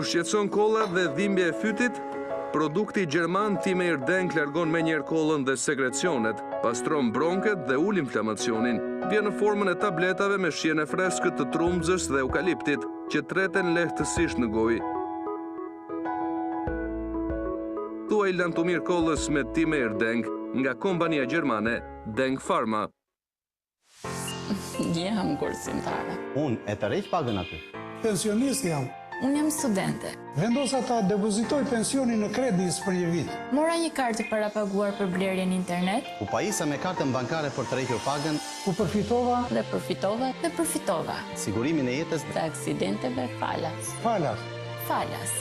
Ju shqetëson kolla dhe dhimbja e fytit? Produkti gjerman Timer Denk largon menjëherë kollën dhe sekrecionet, pastron bronket dhe ul inflamacionin. Vjen në formën e tabletave me shijen e freskët të trumzës dhe eukaliptit, që treten lehtësisht në gojë. Thuaj Lantomir kollës me Timer Denk nga kompania gjermane Denk Pharma. Jam kursimtare. Unë e tërheq pagën aty. Pensionist jam. Unë jam studente. Vendosa ta depozitoj pensionin në kredis për një vit. Mora një kartë para paguar për blerjen internet. U pajisa me kartën bankare për të rejtur pagën. U përfitova Dhe përfitova dhe përfitova. Sigurimin e jetës Të aksidenteve falas. falas. Falas.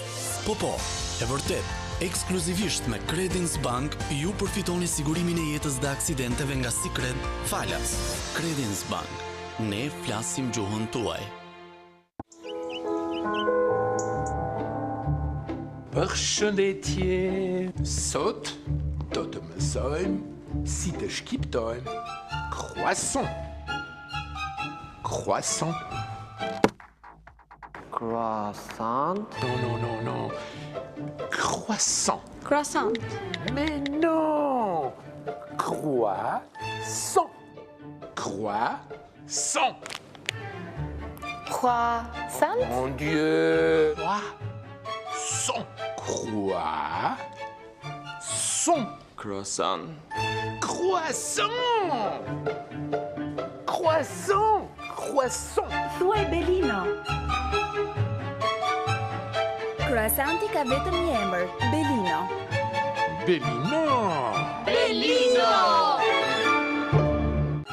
Po, e vërtet, ekskluzivisht me Credins Bank, ju përfitoni sigurimin e jetës dhe aksidenteve nga Sikred falas. Credins Bank, ne flasim gjuhën tuaj. Përshëndetje, sot do të mësojmë si të shkiptojmë croissant. Croissant. Croissant. Non. Croissant. Croissant. Mais non. Croissant. Croissant. Croissant. Mon Dieu. Croissant. Croissant. Croissant. Croissant. Croissant. Croissant. Thuaj Belino. Croissanti ka vetëm një emër, Belino. Belino.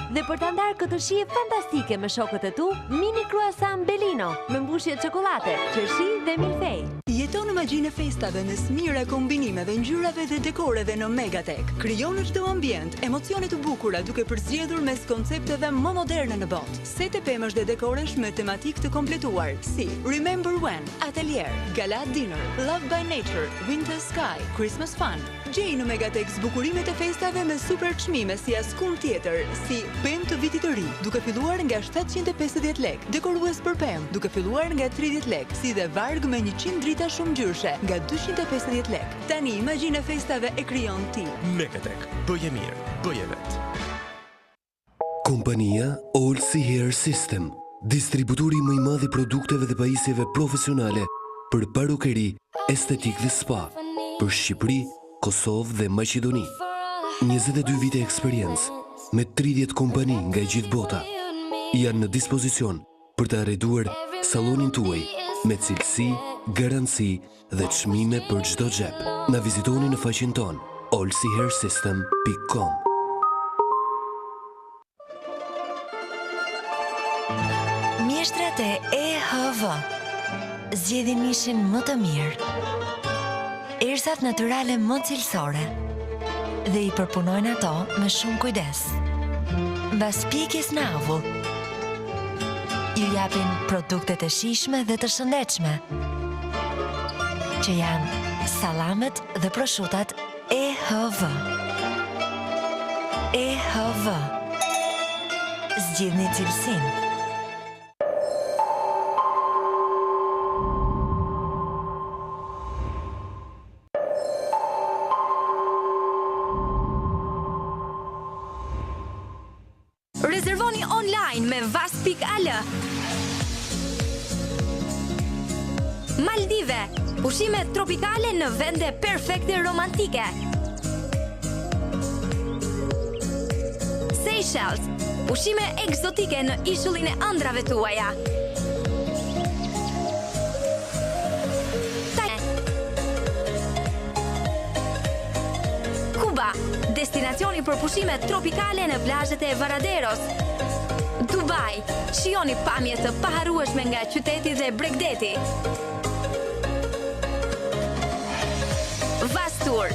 Dhe për të ndarë këtë shije fantastike me shokët e tu, mini croissant Belino, me mbushje çokolate, qershi dhe milfej. Jeton në magjinë e festave me smira kombinimeve, ngjyrave dhe dekoreve në Megatek. Krijon në çdo ambient emocione të bukura duke përzgjedhur mes koncepteve më moderne në botë. Sete pemësh dhe dekoresh me tematik të kompletuar si Remember When, Atelier, Gala Dinner, Love by Nature, Winter Sky, Christmas Fun. Gjej në Megatek zbukurimet e festave me super çmime si askund tjetër, si pemë të vitit të ri, duke filluar nga 750 lek, dekorues për pemë, duke filluar nga 30 lek, si dhe varg me 100 drita shumë ngjyrshe, nga 250 lek. Tani imagjina e festave e krijon ti. Megatek, bëje mirë, bëje vetë. Kompania Olsi Hair System, distributori më i madh i produkteve dhe pajisjeve profesionale për parukeri, estetik dhe spa, për Shqipëri, Kosovë dhe Maqedoni. 22 vite eksperiencë, me 30 kompani nga gjithë bota, janë në dispozicion për të arrituar salonin tuaj me cilësi, garanci dhe çmime për çdo xhep. Na vizitoni në faqen tonë olsihairsystem.com. Mjeshtrat e EHV zgjedhin mishin më të mirë, erësat natyrale më cilësore dhe i përpunojnë ato me shumë kujdes. Mbas pjekjes në avull, ju japin produktet e shijshme dhe të shëndetshme, që janë sallamet dhe proshutat EHV. EHV. Zgjidhni cilësinë. Rezervoni online me vas.al. Maldive, pushime tropikale në vende perfekte romantike. Seychelles, pushime egzotike në ishullin e ëndrave tuaja. Kuba, destinacioni për pushime tropikale në plazhet e Varaderos. Dubai, shihoni pamje të paharrueshme nga qyteti dhe Bregdeti. Vas Tour.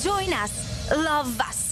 Join us. Love Vas.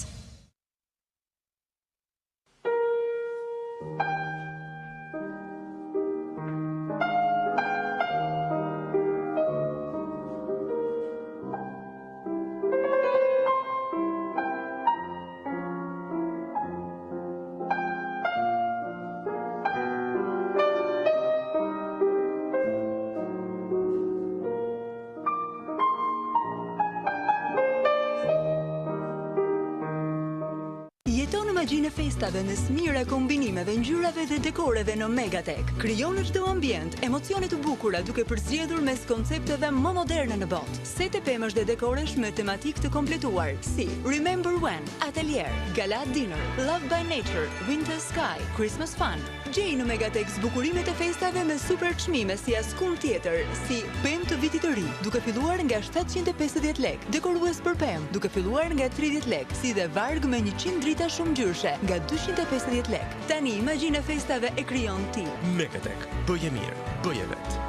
imagjinë e festave në smira kombinimeve, ngjyrave dhe dekoreve në Megatech. Krijon çdo ambient, emocione të bukura duke përzgjedhur mes koncepteve më moderne në botë. Sete pemësh dhe dekoresh me tematik të kompletuar, si Remember When, Atelier, Gala Dinner, Love by Nature, Winter Sky, Christmas Fun. Gjej në Megatech zbukurimet e festave me super çmime si askund tjetër, si pemë të vitit të ri, duke filluar nga 750 lek, dekorues për pemë, duke filluar nga 30 lek, si dhe varg me 100 drita shumë ngjyrshe, nga 250 lek. Tani imagjinë e festave e krijon ti. Megatech, bëje mirë, bëje vetë.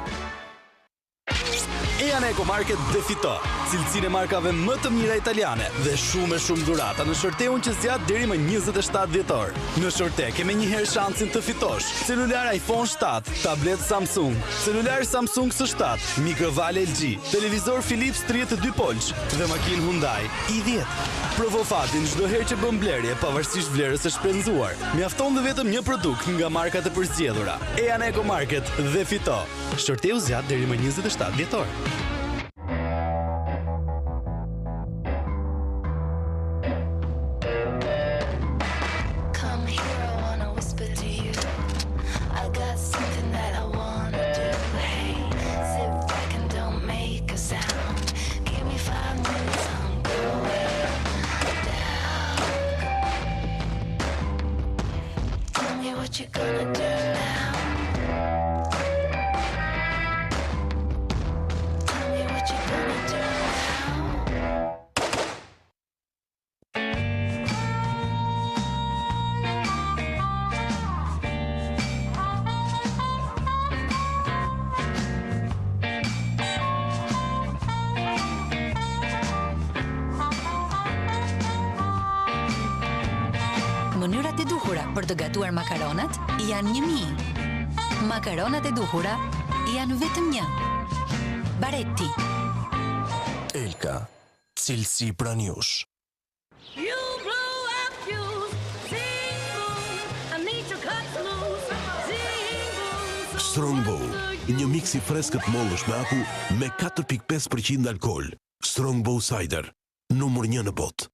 Eco Market dhe fito cilësinë e markave më të mira italiane dhe shumë dhurata në shorteun që zgjat deri më 27 dhjetor. Në shorte kemi një herë shansin të fitosh celular iPhone 7, tablet Samsung, celular Samsung S7, mikrovalë LG, televizor Philips 32 polç dhe makinë Hyundai i10. Provo fatin çdo herë që bën blerje pavarësisht vlerës së shpenzuar. Mjafton dhe vetëm një produkt nga markat e përzgjedhura. Eco Market dhe fito. Shorteu zgjat deri më 27 dhjetor. Mënyrat e duhura për të gatuar makaronat janë 1000. Makaronat e duhura janë vetëm 1. Baretti. Elka, cilësi pranë jush. Strongbow, një mix i freskët mollësh me aku me 4.5% alkool. Strongbow Cider, numër 1 në botë.